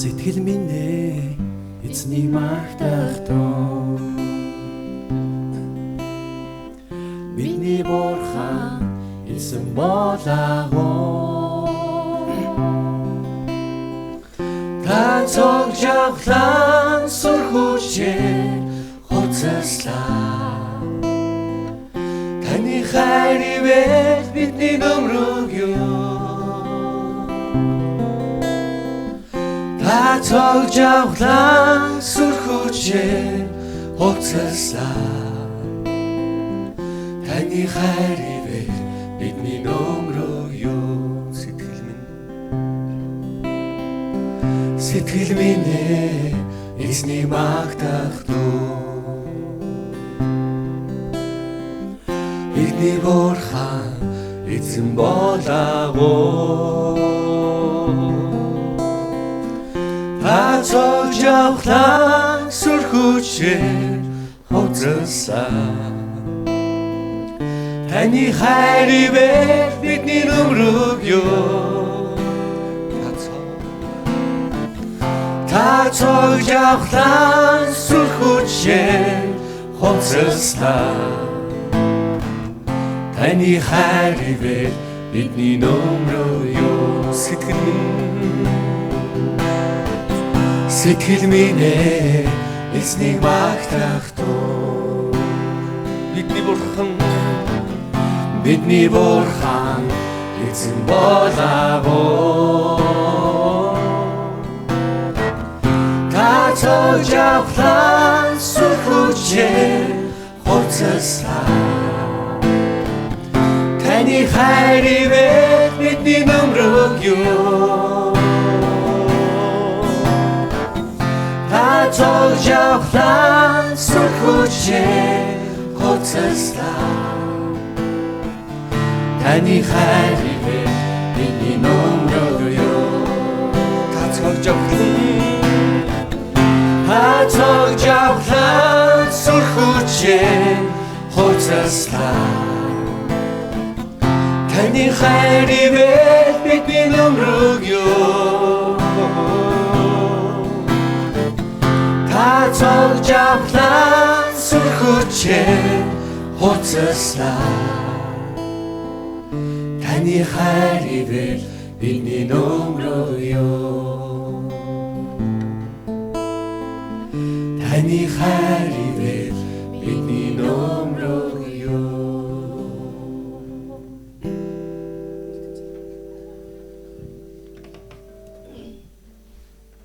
Сэтгэл минь эзнийг магтахдаа бидний бурхан эзэн болаагоо та цог жавхлан сүр хүчээр хуцаслаа таны хайр ивэл бидний нөмрөг юу та цог жавхлан сүр хүчээр хуцаслаа таны хайр ивэл бидний нөмрөг юу сэтгэл минь эзнийг магтахдаа бидний бурхан эзэн болаагоо та цог жавхлан сүр хүчээр хуцаслаа таны хайр ивэл бидний нөмрөг юу та цог жавхлан сүр хүчээр хувцаслаа. Таны хайр ивэл бидний нөмрөө юу. Сэтгэл минь эзнийг магтах туу. Бидний бурхан эзэн болавоо. Та цож авлаа сүрхүчээр хувцаслаа. Таны хайр ивэл бидний нөмрөг юу. Та цож авлаа сүрхүчээр хувцаслаа. Таны хайр ивэл бидний нөмрөг юу. Та цож авлаа сүрхүчээр хувцаслаа. Таны хайр ивэл бидний нөмрөг юу. Та цож авлаа сүрхүчээр хувцаслаа. Таны хайр ивэл бидний нөмрөг юу. Таны хайр ивэл бидний нөмрөг юу.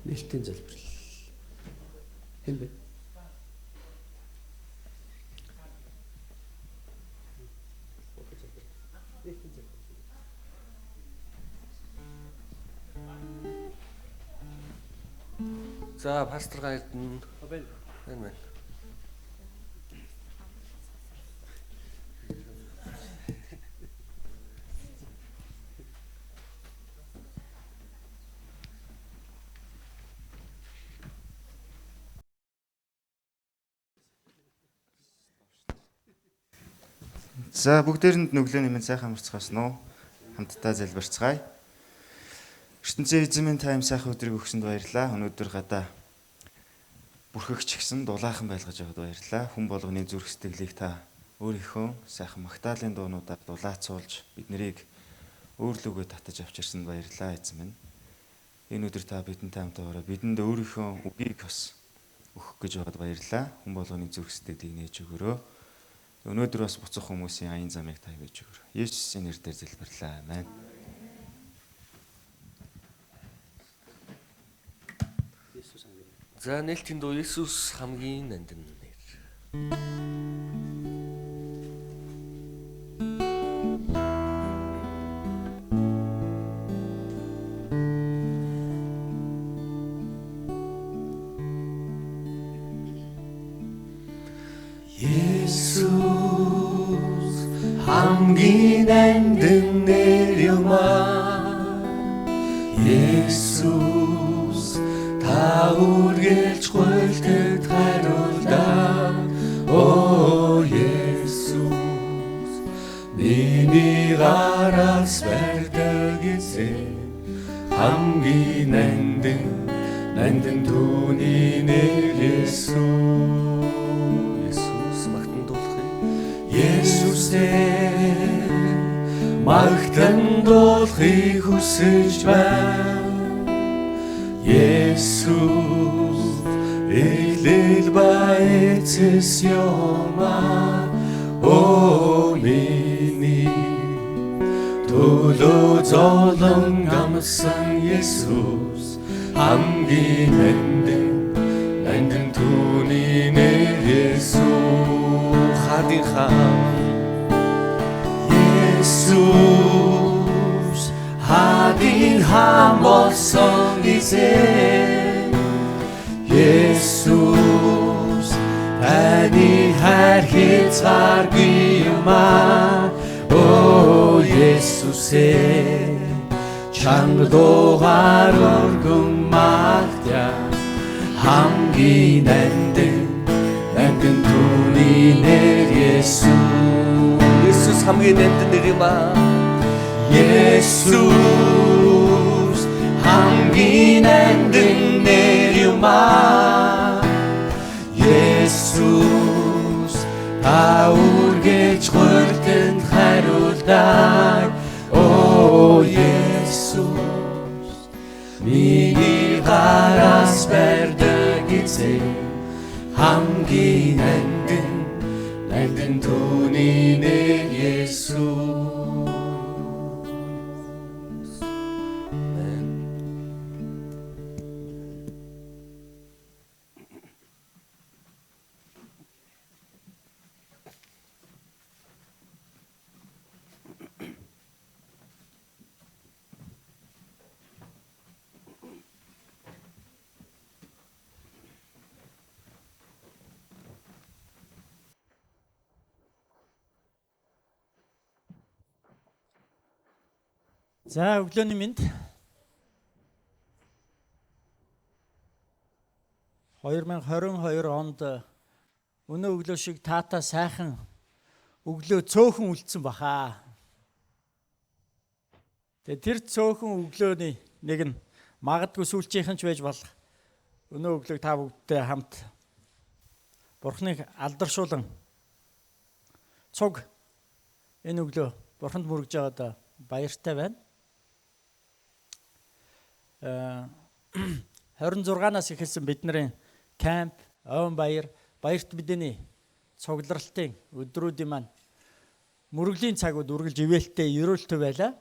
Нэлтийн залбирал. Хэн бэ? За пастор Гайдын байна. За бүгдээрэнд нүглөөний минь сайхан амарцгаасан уу? Хамтдаа залбирцгаая. ертөнцийн эзэн минь та юм сайхан өдрийг өгсөнд баярлалаа. Өнөөдөр гадаа бүрхэгч гисэн дулаахан байлгаж аваад баярлалаа. Хүн болгоны зүрх сэтгэлийг та өөрийнхөө сайхан магтаалын дуунуудаар дулаацуулж биднийг өөрлөгөө татаж авчирсанд баярлалаа эзэн минь. Энэ өдөр та бидэнтэй хамт байгаараа бидэнд өөрийнхөө үгийг бас өгөх гэж байгаад баярлалаа. Хүн болгоны зүрх сэтгэлийг нээж өгөөрэй. Өнөөдөр бас буцах хүмүүсийн аян замыг та хийж өгөөрэй. Есүсийн нэрээр залбирлаа. Амен. За нээлтийн дуу Есүс хамгийн нандин нэр. Есүс хамгийн нандин нэр юм аа. Есүс та үргэлж гуйлтэд хариулдаа. О Есүс миний гараас барьдаг эзэн хамгийн нандин түүний нэр Есүс. Есүс магтан дуулахыг Есүсээ магтан дуулахыг хүсэж байна. Есүс эхлэл ба эцэс юмаа. О миний төлөө золон амсан Есүс хамгийн нандин түүний нэр Есүс. Хадин хаан Есүс хадин хаан болсон эзэн. Есүс таны хайр хязгааргүй юм аа. О Есүсээ чанга дуугаар өргөн магтъя. хамгийн нандин түүний нэр Есүс. Есүс хамгийн нандин нэр юм аа. Есүс хамгийн нандин нэр юм аа. Есүс Үргэж гуйлтанд хариулдаг Оо Есүс миний гараас барьдаг эзэн хамгийн нандин түүний нэр Есүс. За өглөөний мэнд 2022 онд өнөө өглөө шиг таата сайхан өглөө цөөхөн үлдсэн баха. Тэгээ тэр цөөхөн өглөөний нэг нь магадгүй сүүлчийнхэн ч байж болох. Өнөө өглөөг та бүгдтэй хамт Бурхныг алдаршуулан цуг энэ өглөө Бурханд мөргөж байгаадаа баяртай байна. 26-наас эхэлсэн бидний камп, овон баярт бидний цугларалтын өдрүүдийн маань мөрөглийн цагууд үргэлж ивэлтэй ерөөлтөй байлаа.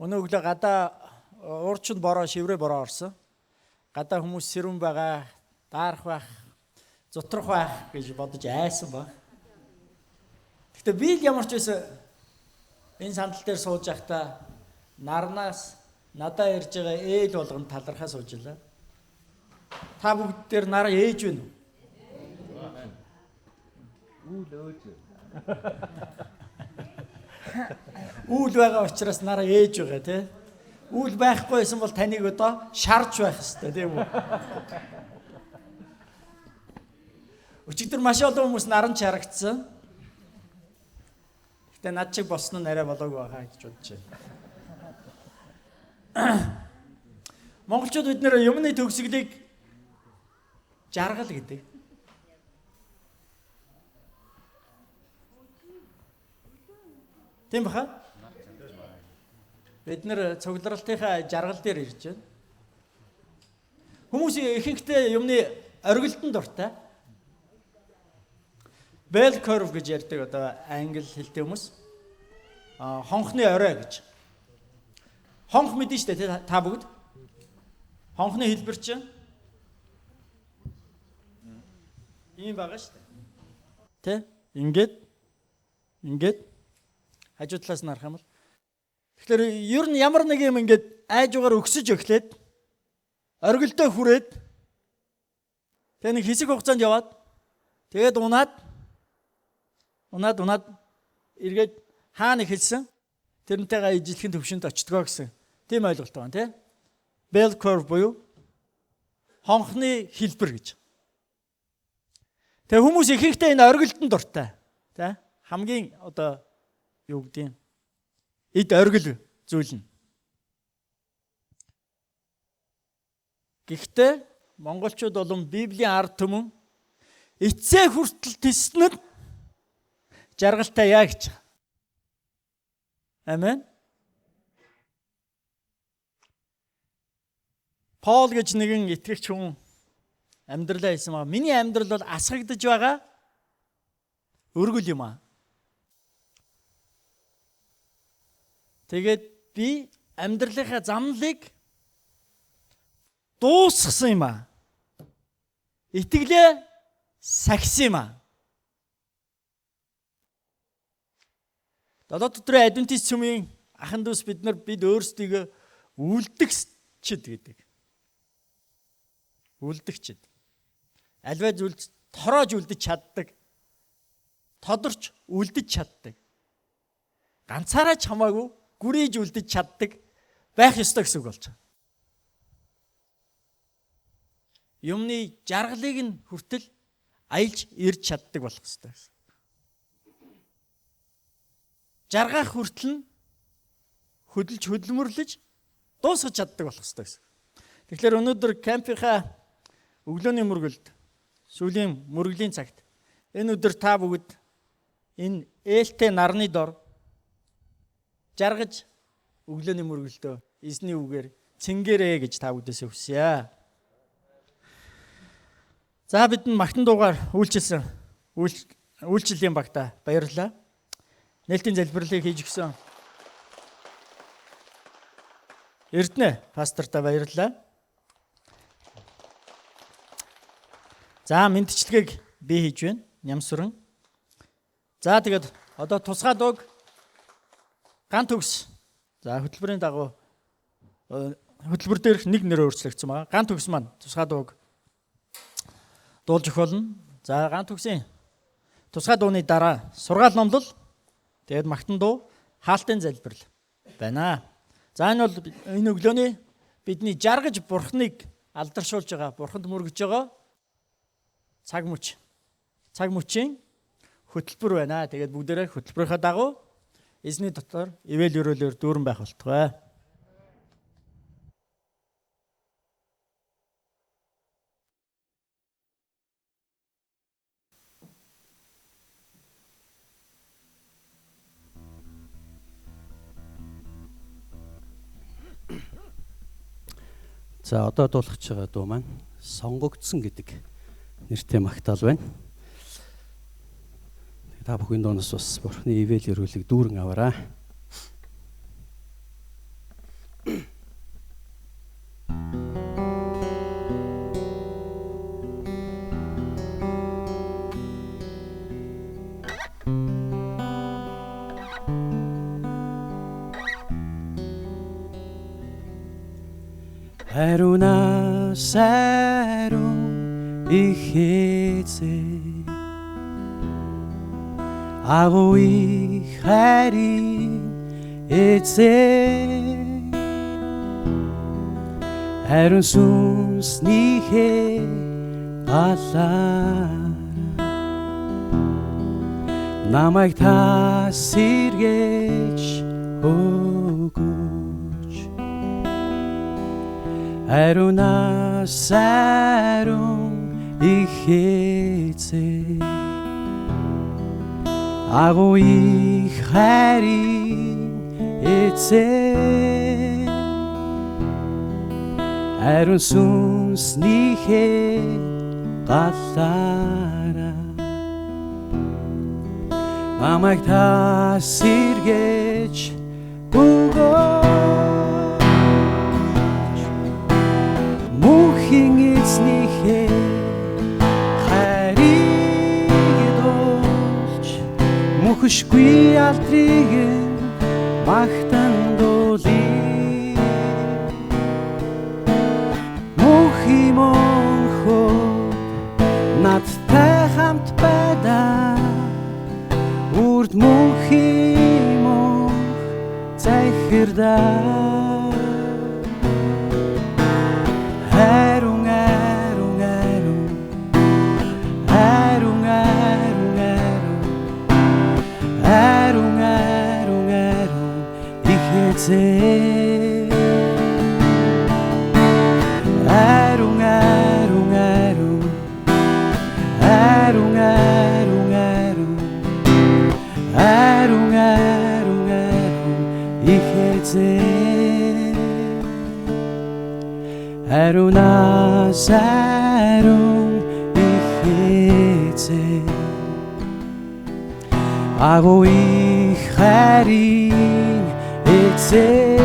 Өнөө өглөө гадаа уурчинд бороо шиврээ бороо орсон. Гадаа хүмүүс сэрүүн байгаа, даарах байх, зутрах байх гэж бодож айсан ба. Гэхдээ би л ямар ч байсан энэ сандал дээр сууж байхдаа нарнаас надаа ирж байгаа ээл болгонд талархаа суужлаа. Та бүгд дээр нар ээж байна уу? Үл өөж. Үл байгаа учраас нар ээж байгаа тий. Үл байхгүй байсан бол таныг одоо шарж байх хэвээр тийм үү? Өчигдөр маш олон хүмүүс наран чарагдсан. Гэтэ над чиг болсон нь арай болоогүй байхаа гэж бодож байна. Монголчууд бид нэр юмны төгсгөлийг жаргал гэдэг. Тийм баха? Бид нэр цугларалтынхаа жаргал дээр ирж байна. Хүмүүс ихэнхдээ юмны оргилтон дуртай. Bell curve гэж ярьдаг одоо англи хэлтэй хүмүүс. Хонхны орой гэж. Хонх мэдэн штэ та бүгд. Хонхны хэлбэр чинь ийм байгаа штэ. Тэ? Ингээд хажуу талаас нь харах юм бол. Тэгэхээр ер нь ямар нэг юм ингээд айжуугаар өгсөж өглээд оргилдөө хүрээд тэгээ нэг хэсэг хугацаанд яваад тэгээд унаад эргээд хаана хэлсэн тэрнтэйгээ ижилхэн төвшөнд очтгоо гэсэн тийм ойлголт байна тий. Bell curve буюу хонхны хэлбэр гэж. Тэгээ хүмүүс ихэнхдээ энэ оргилтон дуртай тий. Хамгийн одоо юу гэдэг эд оргил зүйл нь. Гэхдээ монголчууд болон Библийн ард түмэн эцсээ хүртэл теснэр жаргалтай яа гэж. Амен. Паул гэж нэгэн итгэгч хүн амьдралаа хэлсэн ба миний амьдрал бол асгагдж байгаа өргөл юм аа. Тэгээд би амьдралынхаа замналыг дуусгасан юм аа. Итгэлээ сахисан юм аа. 7 өдрийн адвентист цөмийн ахын дүүс бид өөрсдийгөө үлдэгчд гэдэг. Үлдэгчд. Альваа зүйлд тороож үлдэж чаддаг. Тодорч үлдэж чаддаг. Ганцаараа ч хамаагүй гүрийж үлдэж чаддаг байх ёстой гэсэн үг болж байна. Юмны жаргалыг нь хүртэл аялж ирж чаддаг болох ёстой. Жаргах хүртэл нь хөдөлж хөдөлмөрлөж дуусгаж чаддаг болох ёстой гэсэн. Тэгэхээр өнөөдөр кампийнхаа өглөөний мөргөлд сүүлийн мөргөлийн цагт энэ өдөр та бүгд энэ ээлтэй нарны дор жаргаж өглөөний мөргөлдөө эзний үгээр цэнгэрээ гэж та бүдээс хүсье. За бидний магтан дуугаар үйлчилсэн үйлчлэлийн багтаа баярлалаа. Нээлтийн залбирлыг хийж өгсөн Эрдэнэ пастортаа баярлалаа. За мэдчилгээг би хийж байна. Нямсран. За тэгээд одоо тусгай дууг ган төгс. За хөтөлбөрийн дагуу хөтөлбөр дээрх нэг нэр өөрчлөгдсөн байгаа. Ган төгс маань тусгай дууг дуулж өгөх болно. За ган төгсийн тусгай дууны дараа сургаал номлол, тэгээд магтан дуу, хаалтын залбирал байна. За энэ бол энэ өглөөний бидний жаргаж бурхныг алдаршуулж байгаа, бурханд мөргөж байгаа цаг мөчийн хөтөлбөр байна. Тэгээд бүгдээрээ хөтөлбөрийнхаа дагуу эзний дотор ивэл өрөөлөөр дүүрэн байх болтугай. За одоо дуулах байгаа дуу маань сонгогдсон гэдэг нэртэй магтаал байна. Та бүхэн доноос бас бурхны ивэл өрөөлийг дүүрэн аваарай. Харуна сайрун ихэзээ агуй харин эзээ харин сүнснийхээ галаар намайг та сэргээж өгөөч харуна сайрун ихэзээ агуй харин эзээ харин сүнснийхээ галаараа намайг та сэргээж өгөөч мөнхийн эзнийхээ мөхөшгүй алдрыг магтан дуулъя мөнхийн мөнхөд надтай хамт байдаа үрд мөнхийн мөнх захирдаа харун харун харун харун харун харун харун харун ихэзээ харун харун харун харун харун харун харун харун харун ихэзээ харуна сайрун ихэзээ агуй харин эзээ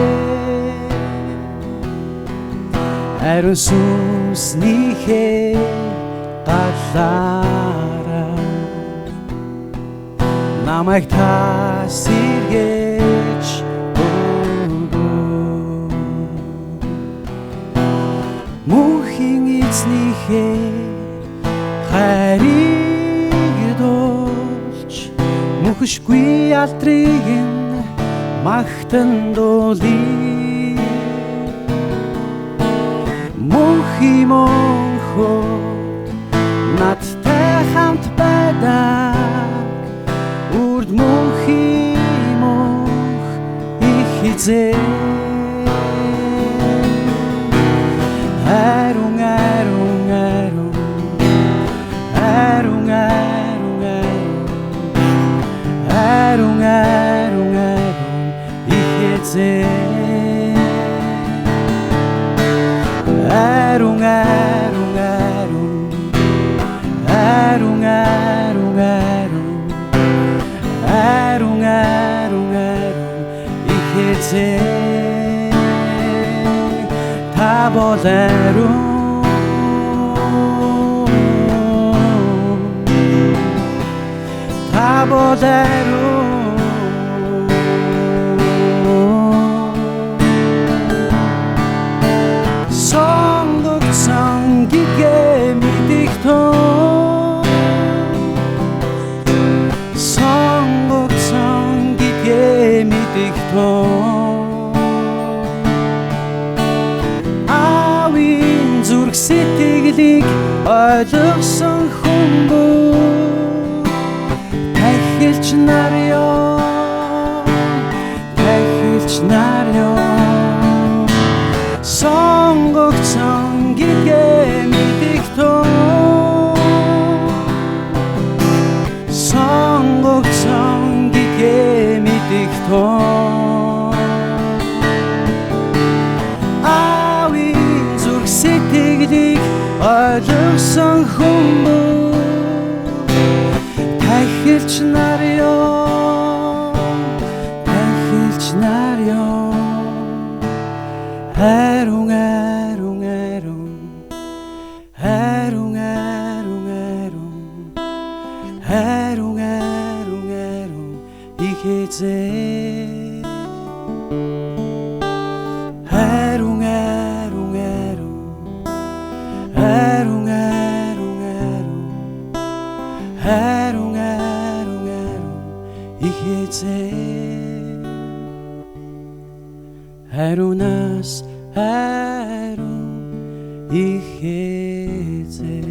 харин сүнснийхээ галаараа намайг та сэргээж өгөөч мөнхийн эзнийхээ хайрыг дуулж мөхөшгүй алдрыг магтан дуулъя мөнхийн мөнхөд надтай хамт байдаг үрд мөнхийн мөнх их эзээ харун харун харун харун харун болеро та болеро сонгогдсон гэдгээ мэдэх тоо сонгогдсон гэдгээ мэдэх тоо аавын зүрх сэтгэлийг ойлгосон хүмүүс тахилч нар ёо сонгогдсон гэдгээ мэдэх тоо сонгогдсон гэдгээ мэдэх тоо аавын зүрх сэтгэлийг ойлгосон хүмүүс тахилч нар ёо Харун харун харун харун харун харун харун харун харун ихэзээ харун харун харун харун харун харун харун харун харун ихэзээ Харунаас харун ихэзээ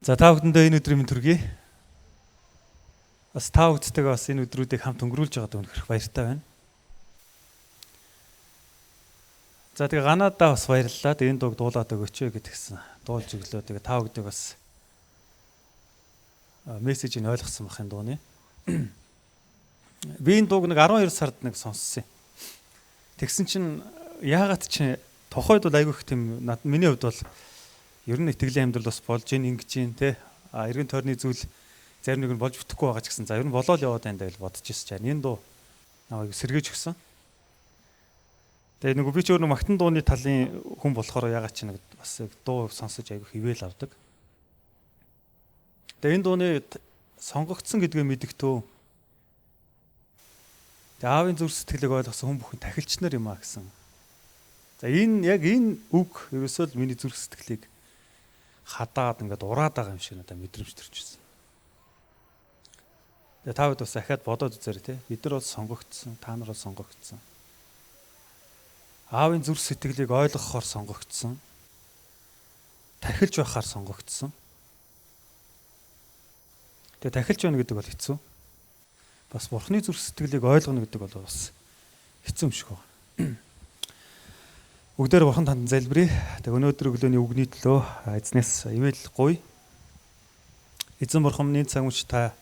За та бүхэндээ энэ өдрийн мэнд хүргэе. Бас та бүхэдтэйгээ бас энэ өдрүүдийг хамт өнгөрүүлж байгаад өнөхөр баяртай байна. За тэгээ Ганаадаа бас баярлалаа. Энэ дууг дуулаад өгөөч гэдгсэн. Дуулж өглөө. Тэгээ та бүхэдийг бас мессежийг ойлгосон бахын дууны. Би энэ дууг нэг 12 сард нэг сонссон юм. Тэгсэн чинь яагаад чи тухайд бол айгүйх тийм миний хувьд бол ер нь итгэлийн амьдрал бас болж ингэж юм те эргэн тойрны зүйл зарим нэг нь болж бүтэхгүй байгаа ч гэсэн за ер нь болоод яваад байна гэж бодож ирсэн чинь энэ дуу намайг сэргээж өгсөн. Тэгээ нэг би ч өөр нэг магтан дууны талын хүн болохоор ягаад ч нэг бас дуу сонсож айгүй хിവэл авдаг. Тэгээ энэ дууны сонгогдсон гэдгээ мэдэгтөө тэгээ аавын зүрх сэтгэлийг ойлгосон хүн бүхэн тахилч нар юм а гэсэн. За энэ яг энэ үг ерөөсөө л миний зүрх сэтгэлийг хадаад ингээд ураад байгаа юм шиг надад мэдрэмж төрчихсөн. Тэгээ та бүд бас ахаад бодоод үзээрэй те. Бид нар бол сонгогдсон, та нар бол сонгогдсон. Аавын зүрх сэтгэлийг ойлгохоор сонгогдсон. Тахилж байхаар сонгогдсон. Тэгээ тахилж байна гэдэг бол хэцүү. Бас Бурхны зүрх сэтгэлийг ойлгоно гэдэг бол бас хэцүү юм шиг байна. Бүгдээр Бурхан танд залбирая. Тэг өнөөдөр өглөөний үгний төлөө эзнээс ивэл гоё. Эзэн Бурхан минь цаг мөч та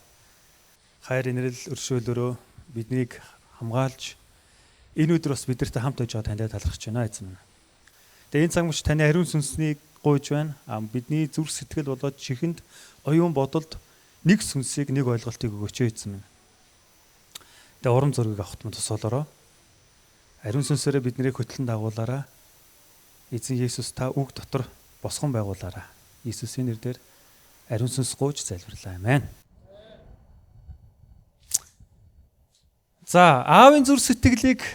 хайр инрэл өршөөлөөрөө биднийг хамгаалж энэ өдөр бас бидэртэй хамт байж байгаа таньд талархаж байна эзэн минь. Тэгээ энэ цаг мөч таны ариун сүнснийг гуйж байна. Бидний зүрх сэтгэл болоод чихэнд оюун бодолд нэг сүнсийг нэг ойлголтыг өгөөч эзэн минь. Тэгээ урам зориг авахт мөн тусаалаараа. Ариун сүнсээрээ биднийг хөтлөн дагуулаарай. Эзэн Есүс та үг дотор босгон байгуулаарай. Иесусийн нэрээр ариун сүнс гуйж залбирлаа. Амен. За, аавын зүрх сэтгэлийг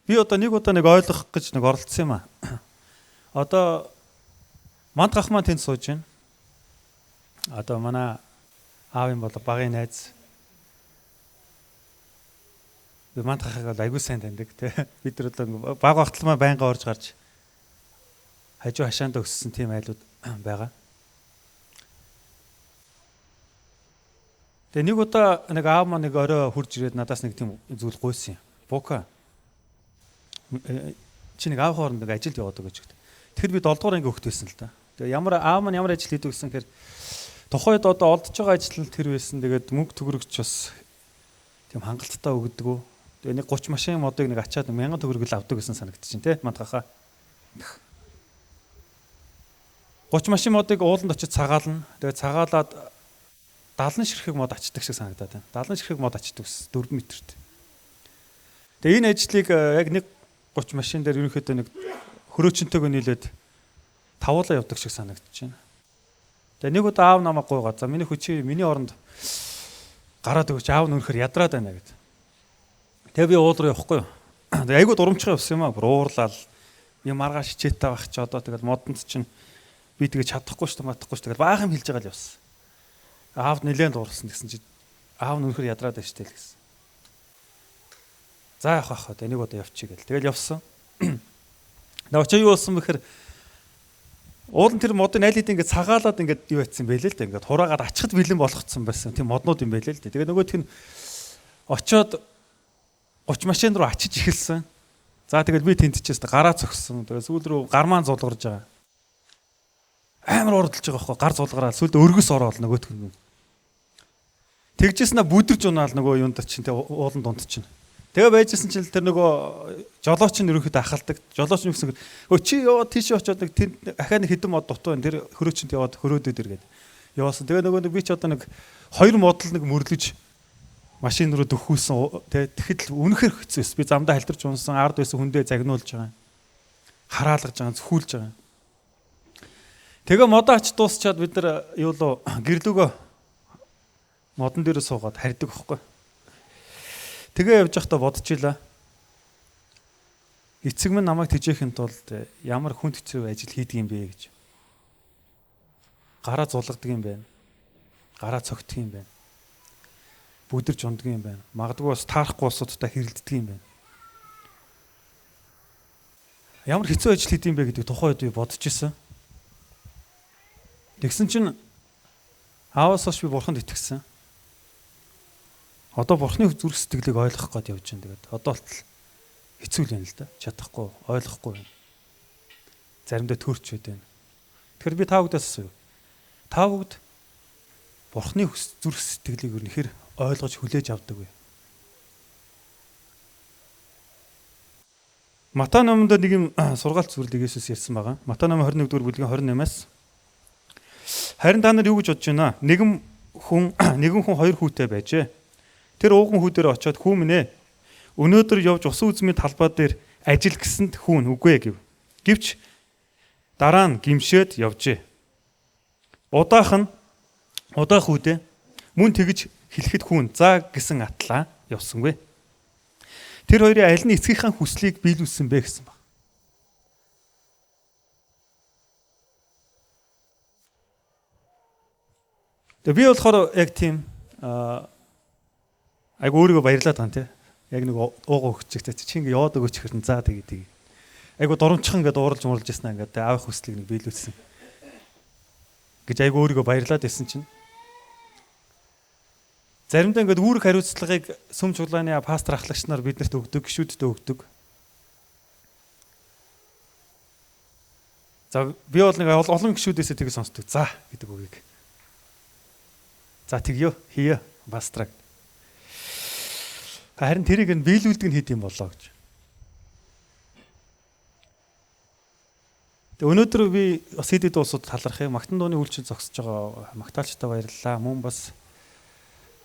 би одоо нэг удаа нэг ойлгох гэж нэг оролцсон юм а. Одоо манд гах маань тэнд сууж байна. Одоо манай аавын бол багын найз. Би манд гахыг бол аягүй сайн таньдаг тий. Бид нар одоо баг багтлмаа байнга орж гарч хажуу хашаанд өссөн тийм айлууд байгаа. Тэгээ нэг удаа нэг аав маань нэг орой хурж ирээд надаас нэг тийм зүйл гуйсан юм. Бука. Чи нэг аав хооронд нэг ажилд яваад байгаа гэж. Тэгэхээр би 7 дугаар анги хөхт байсан л да. Тэгээ ямар аав маань ямар ажил хийдэг гэсэн хэрэг 7 тухайд одоо олдож байгаа ажил тэр байсан. Тэгээд мөнгө төгрөгч бас тийм хангалттай өгдөг. Тэгээ нэг 30 машин модыг нэг ачаад 1000 төгрөг л авдаг гэсэн санагдчихэв тий мандгахаа. 30 машин модыг ууланд очиж цагаална. Тэгээ цагаалаад 70 ширхэг мод ачдаг шиг санагдаад байна. 70 ширхэг мод ачдаг ус 4 метрт. Тэгээ энэ ажлыг яг нэг 30 машин дээр ерөнхийдөө нэг хөрөөчөнтэйгөө нийлээд тавуулаа явдаг шиг санагдаж байна. Тэгээ нэг удаа аав намайг гуйгаа. За миний хүчи миний оронд гараад өгч аав нь өнөхөр ядраад байна гэд. Тэгээ би уул руу явахгүй юу. Тэгээ айгуу дурамчхан явсан юм аа. Бүр уурлал юм маргааш хичээтэй байх ч одоо тэгэл модонд чинь би тэгээ чадахгүй шүү дээ, матахгүй шүү. Тэгэл баахан хэлж байгаа л явсан. Аавд нэлээд дуурсан гэсэн чи аав нь өнөхөр ядраад байна штэ л гэсэн. За явах хаа. Тэгээ нэг удаа явчих гээл. Тэгэл явсан. Навчаа юу болсон бэхэр уулын тэр модын аль хэдийн ингээд цагаалаад ингээд юу яцсан байлээ л да. Ингээд хураагаад ачхад бэлэн болгоцсон байсан. Тийм моднууд юм байлээ л да. Тэгээ нөгөөх нь очоод 30 машин руу ачиж эхэлсэн. За тэгэл би тэнтчээс гараа зогссон. Тэгээ сүүл рүү гармаан зулгарж байгаа. Амар урдалж байгаа байхгүй гар зулгараа сүүлд өргөс ороод нөгөөх нь. Тэгжсэн бүдэрж унаал нөгөө юунд чинь тэ уулын дунд чинь. Тэгээ байжсэн чинь тэр нөгөө жолооч нь ерөнхийдөө ахалдаг. Жолооч нь гэсэн өө чи яваад тийш очоод нэг ахаа нэг хэдэн мод дутуу байна. Тэр хөрөөчөнд яваад хөрөөдөд иргээд яваасан. Тэгээ нөгөө би ч одоо нэг 2 модл нэг мөрлөж машин руу дөхүүлсэн. Тэгээ тэгэхэд л үнэхээр хэцүүс. Би замдаа халтарч унсан, ард байсан хүндээ загнуулж байгаа. Хараалгаж байгаа, зөвхүүлж байгаа. Тэгээ модоо ач дуусчаад бид нар юу лөө гэрлүүгөө модон дээр суугаад харьдаг байхгүй. Тэгээ явж байхдаа бодчихлаа. Эцэг минь намайг тэжээхин тулд ямар хүнд хэцүү ажил хийдэг юм бэ гэж. Гараа зулгадаг юм байна. Гараа цогтдаг юм байна. Бүдэрч унддаг юм байна. Магадгүй бас таарахгүй улсуудтай хэрэлддэг юм байна. Ямар хэцүү ажил хийдэг юм бэ гэдэг тухайд би бодож исэн. Тэгсэн чинь ааваас хойш би бурханд итгэсэн. Одоо бурхны зүрх сэтгэлийг ойлгох гээд явж байна. Тэгээд одоо болтол хэцүү л юм л да. Чадахгүй, ойлгохгүй байна. Заримдаа төрч байд байна. Тэгэхээр би та бүдээс асууя. Та бүд бурхны зүрх сэтгэлийг өрнөхөр ойлгож хүлээж авдаг вэ? Матай номонд нэг юм сургаалт зүрлийг Есүс ярьсан байгаа. Матай номын 21-р бүлгийн 28-аас харин та нар юу гэж бодож байна? Нэгэн хүн 2 хүүтэй байжээ. Тэр ууган хүү дээр очиод хүү минь ээ. Өнөөдөр явж усан үзмийн талбай дээр ажил гэсэнд хүүн үгүй гэв. Гэвч дараа нь гимшээд явжээ. Удаах хүүдээ мөн тэгж хэлэхэд хүүн за гэсэн атлаа явсангүй. Тэр хоёрын аль нь эцгийнхээ хүслийг биелүүлсэн бэ гэсэн баг. Тэгээ би болохоор яг тийм айгу өөрийгөө баярлаад байгаа юм те. Яг нэг уугаа өгчихтэй чи ингэ яваад өгөөч хэрэн за тэгээ. Айгу дурамчхан ингээд ууралж мууралж яснаа ингээд аав хүслийг нэг биелүүлсэн. Гэж айгу өөрийгөө баярлаад байсан чинь. Заримдаа ингээд үүрэг хариуцлагыг сүм чуулгааны пастор ахлагч нар биднэрт өгдөг, гишүүддээ өгдөг. За би бол нэг олон гишүүдээсээ тийг сонсдог. За гэдэг үгийг. За тэгё хийё пастраг. Харин тэрийг нь биелүүлдэг нь хэд юм болоо гэж. Тэгээ өнөөдөр би бас хэд улсууд талархах юм. Магтан дууны үйлчлэл зогсож байгаа магтаалчтай баярлалаа. Мөн бас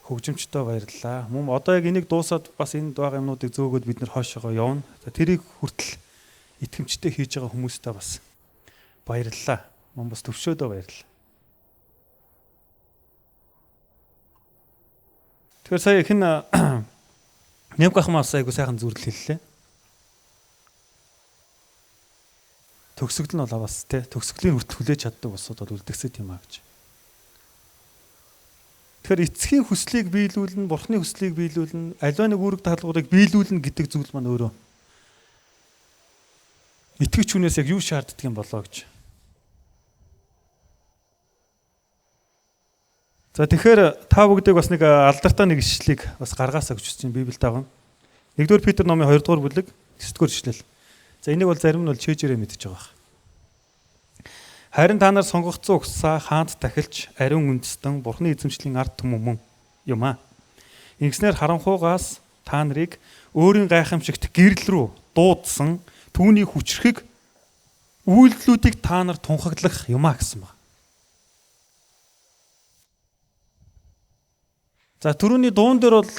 хөгжимчтэй баярлалаа. Мөн одоо яг энийг дуусаад бас энд байгаа юмнуудыг зөөгөөд бид нэр хойшоогоо явна. Тэрийг хүртэл итгэмжтэй хийж байгаа хүмүүстээ бас баярлалаа. Мөн бас төвшөөдөө баярлалаа. Тэгэхээр сая хэн Нэвгахмаас айгу сайхан зүрл хэллээ. Төгсгөл нь бол бас тий төгсгөлийн хүртэл хүлээж чаддаг усуд бол үлдгэсэт юм аа гэж. Тэгэхээр эцгийн хүслийг биелүүлнэ, бурхны хүслийг биелүүлнэ, аливаа нэг үүрэг даалгаврыг биелүүлнэ гэдэг зүйл маань өөрөө итгэж хүнээс яг юу шаарддаг юм болоо гэж. За тэгэхээр та бүгдийг бас нэг алдартай нэг ишлэлийг бас гаргаасаа гэж чинь Библиэд байгаа. 1-р Петр номын 2-р бүлэг 9-р ишлэл. За энийг бол зарим нь бол чэйжээрээ мэдчихэж байгаа. Харин та нар сонгогдсон угсаа хаант тахилч ариун үндэстэн Бурхны эзэмшлийн ард түмэн юм аа. Ингэснээр харанхуугаас та нарыг өөрийн гайхамшигт гэрэл рүү дуудсан түүний хүчрхэг үйлдэлүүдийг та нар тунхаглах юм аа гэсэн байна. За түрүүний дуун дээр бол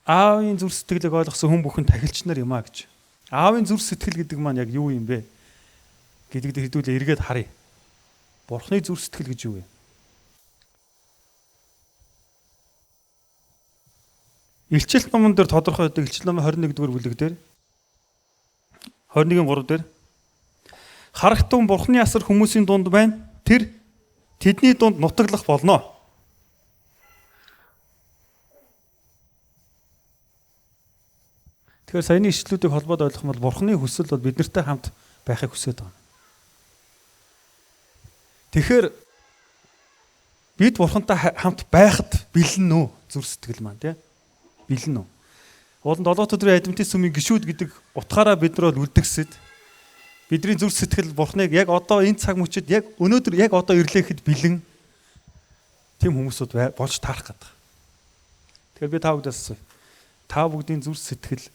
аавын зүрх сэтгэлийг ойлгосон хүн бүхэн тахилч нар юм аа гэж. Аавын зүрх сэтгэл гэдэг маань яг юу юм бэ гэдэгт хэдүүлээ эргээд харъя. Бурхны зүрх сэтгэл гэж юу вэ? Илчилт номон дээр тодорхой байдаг. Илчилт номын 21-р бүлэг дээр 21-3 дээр харагтун Бурхны асар хүмүүсийн дунд байна. Тэр тэдний дунд нутаглах болно. Тэгэхээр саяны ишлүүдийг холбоод ойлгох юм бол Бурхны хүсэл бол биднэртэй хамт байхыг хүсэж байгаа. Тэгэхээр бид Бурхантай хамт байхад бэлэн нөө зүрх сэтгэл маань тий бэлэн нөө. Уулын 7 өдрийн Адвентист сүмийн гишүүд гэдэг утгаараа бид нар бол үлдгэсэд бидний зүрх сэтгэл Бурхныг яг одоо энэ цаг мөчид яг өнөөдөр яг одоо ирлээхэд бэлэн тийм хүмүүсүүд болж таарах гэдэг. Тэгэхээр би та бүдээс асууя. Та бүгдийн зүрх сэтгэл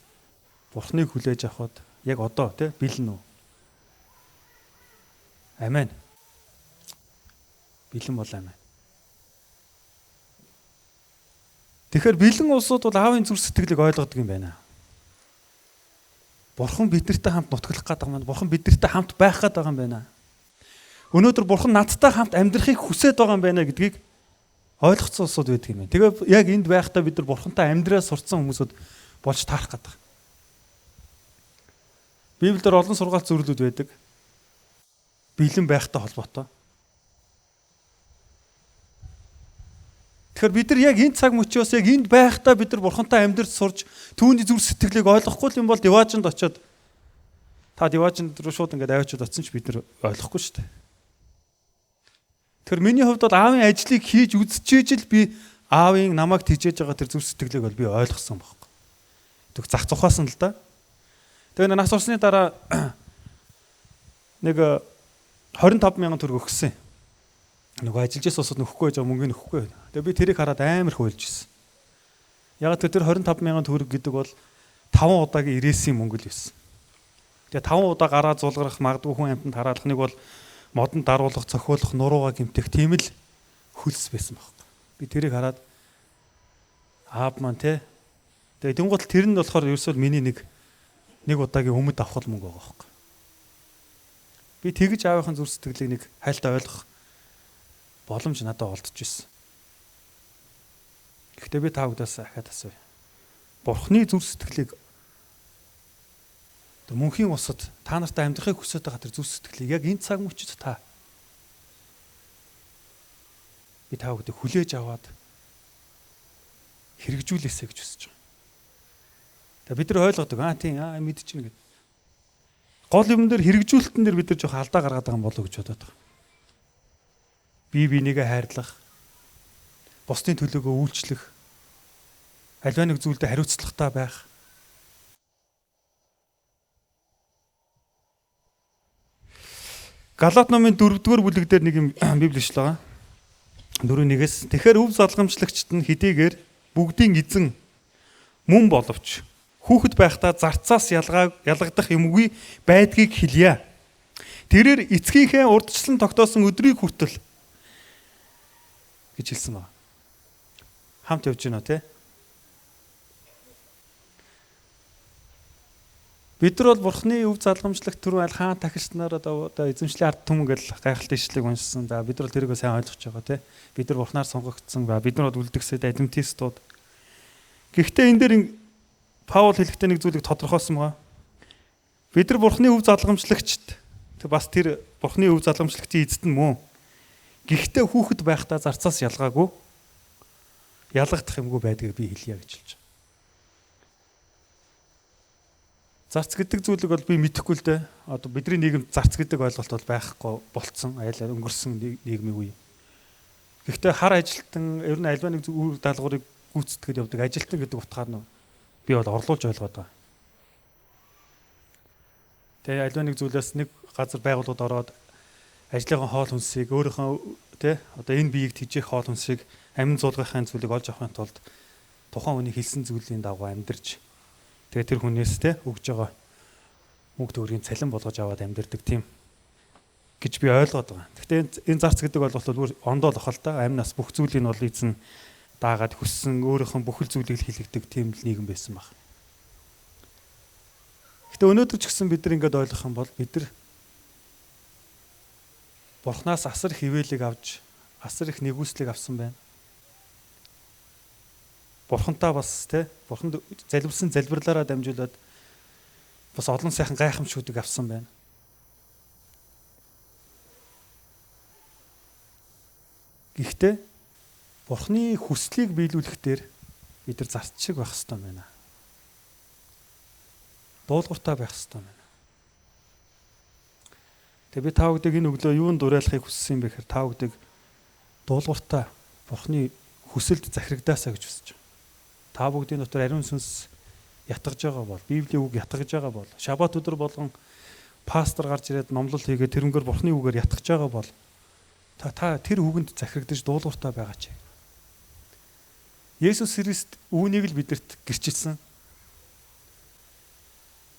Бурхныг хүлээж авахд яг одоо тий бэлэн үү? Амен. Бэлэн бол амен. Тэгэхээр бэлэн улсууд бол аавын зүрх сэтгэлийг ойлгодог юм байна. Бурхан биднэртэй хамт нутаглах гэдэг юм байна. Бурхан биднэртэй хамт байх гэдэг юм байна. Өнөөдөр Бурхан надтай хамт амьдрахыг хүсэж байгаа юм байна гэдгийг ойлгоцсон улсууд байдаг юм байна. Тэгээ яг энд байхдаа бид нар Бурхантай амьдраа сурцсан хүмүүсүүд болж таарах гэдэг. Библиэлд олон сургаалт зөвлөлүүд байдаг. Бэлэн байхтай холбоотой. Тэгэхээр бид нар яг энэ цаг мөчөөс яг энд байхдаа бид нар Бурхантай амьдрал сурж түүний зүрх сэтгэлийг ойлгохгүй юм бол Диваажинд очиод та Диваажинд руу шууд ингээд аваачаад оцсон ч бид нар ойлгохгүй шүү дээ. Тэгэхээр миний хувьд бол аавын ажлыг хийж үзчихэж л би аавын намайг тижээж байгаа тэр зүрх сэтгэлийг бол би ойлгосон байхгүй. Тэг зах цухаасан л да. Тэгээ нас орсны дараа нэг 25,000 төгрөг өгсөн. Нөгөө ажиллаж сосод нөхгүй байж байгаа мөнгөний нөхгүй. Тэгээ би тэрийг хараад амар хуйлж ирсэн. Яг тэр 25,000 төгрөг гэдэг бол 5 удаагийн ирээсийн мөнгө л байсан. Тэгээ 5 удаа гараа зулгарах магадгүй хүн амьтанд хараалах нэг бол модон даруулах, цохиулах, нуруугаа гэмтэх тийм л хөлс байсан байхгүй. Би тэрийг хараад аав маань те. Тэгээ тэнгуут тэр нь болохоор ерөөсөө миний нэг удаагийн өмд авах мөнгө байгаа байхгүй. Би тэгж аавынхаа зүрх сэтгэлийг нэг хайлтаа ойлгох боломж надад олдож ирсэн. Гэхдээ би та бүдээс ахаад асууя. Бурхны зүрх сэтгэлийг мөнхийн усад та нартай амьдрахыг хүсэж байгаа тэр зүрх сэтгэлийг яг энэ цаг мөчид та би та бүдийг хүлээж аваад хэрэгжүүлээсэй гэж хүсэж байгаа. Тэгээ бид нар ойлгодог тийм мэдчихнэ гэдэг. Гол юм дээр хэрэгжүүлэлтэн дээр бид нар жоох алдаа гаргаад байгаа юм болов уу гэж бодоод байгаа. Бие бинийгээ хайрлах, бусдын төлөөгөө үйлчлэх, аливаа нэг зүйлдээ хариуцлагатай байх. Галаат номын 4-р бүлэг дээр нэг юм Библи ишлэл байгаа. 4:1-ээс тэгэхээр өв залгамжлагчд нь хэдийгээр бүгдийн эзэн мөн боловч хүүхэд байхдаа зарцаас ялгагдах юмгүй байдгийг хэлье. Тэрээр эцгийнхээ урдчлан тогтоосон өдрийг хүртэл гэж хэлсэн байна. Хамт явж гинөө те. Бид нар бол Бурхны өв залгамжлагт түрүү аль хаан тахилчнаар одоо эзэмшлийн ард түмэн гэж гайхалтай ишлэлийг уншсан. За бид нар тэрийг сайн ойлгож байгаа те. Бид нар Бурхнаар сонгогдсон ба бид нар үлдгэсэд адвентистууд. Гэхдээ энэ дээр Паул хэлэхдээ нэг зүйлийг тодорхойлсон байгаа. Бид нар Бурхны өв залгамжлагчд бас тэр Бурхны өв залгамжлагчийн эзэд нь мөн. Гэхдээ хүүхэд байхдаа зарцаас ялгаагүй ялгагдах юмгүй байдгийг би хэлье гэж хэлж байгаа. Зарц гэдэг зүйлийг бол би мэдэхгүй л дээ. Одоо бидний нийгэмд зарц гэдэг ойлголт бол байхгүй болцсон. Айлаа өнгөрсөн нийгмийн үе. Гэхдээ хар ажилтан ер нь альва нэг үр даалгаврыг гүйцэтгэж явдаг ажилтан гэдэг утгаар нь би бол орлуулж ойлгоод байгаа. Тэгээ альва нэг зүйлээс нэг газар байгууллагад ороод ажлынхаа хоол хүнсийг өөрийнхөө тэ одоо энэ биеийг тижээх хоол хүнсийг амин зулгахын зүйлийг олж авахын тулд тухайн хүний хэлсэн зүйлийн дагуу амьдарч тэгээ тэр хүнээс тэ өгж байгаа мөнгө төгрөгийн цалин болгож аваад амьдардаг тийм гэж би ойлгоод байгаа. Гэхдээ энэ зарц гэдэг бол бүр ондоолох л да. Амь нас бүх зүйлийг бол эзэн даагаад хүссэн өөрийнхөө бүхэл зүйлийг хийлгдэг тийм л нийгэм байсан баг. Гэхдээ өнөөдөр ч гэсэн бид нар ингэж ойлгох юм бол бид нар Бурханаас асар их хивээлийг авч асар их нэгүслийг авсан байна. Бурхантаа бас тэ Бурханд залбирсан залбирлаараа дамжуулаад бас олон сайхан гайхамшгуудыг авсан байна. Гэхдээ Бурханы хүслийг биелүүлэх дээр бид нар зарц шиг байх хэрэгтэй байна. Дуулууртай байх хэрэгтэй байна. Тэгээ би та бүдгийг энэ өглөө юунд дуурайлахыг хүссэн юм бэ гэхээр та бүдгийг дуулууртай Бурханы хүсэлд захирагдаасаа гэж хүсэж байна. Та бүгдийн дотор ариун сүнс ятгаж байгаа бол, Библийн үг ятгаж байгаа бол, шабат өдөр болгон пастор гарч ирээд номлол хийгээд тэрнгээр Бурханы үгээр ятгаж байгаа бол та тэр үгэнд захирагдаж дуулууртай байгаач. Есүс Христ үүнийг л бидэрт гэрчилсэн.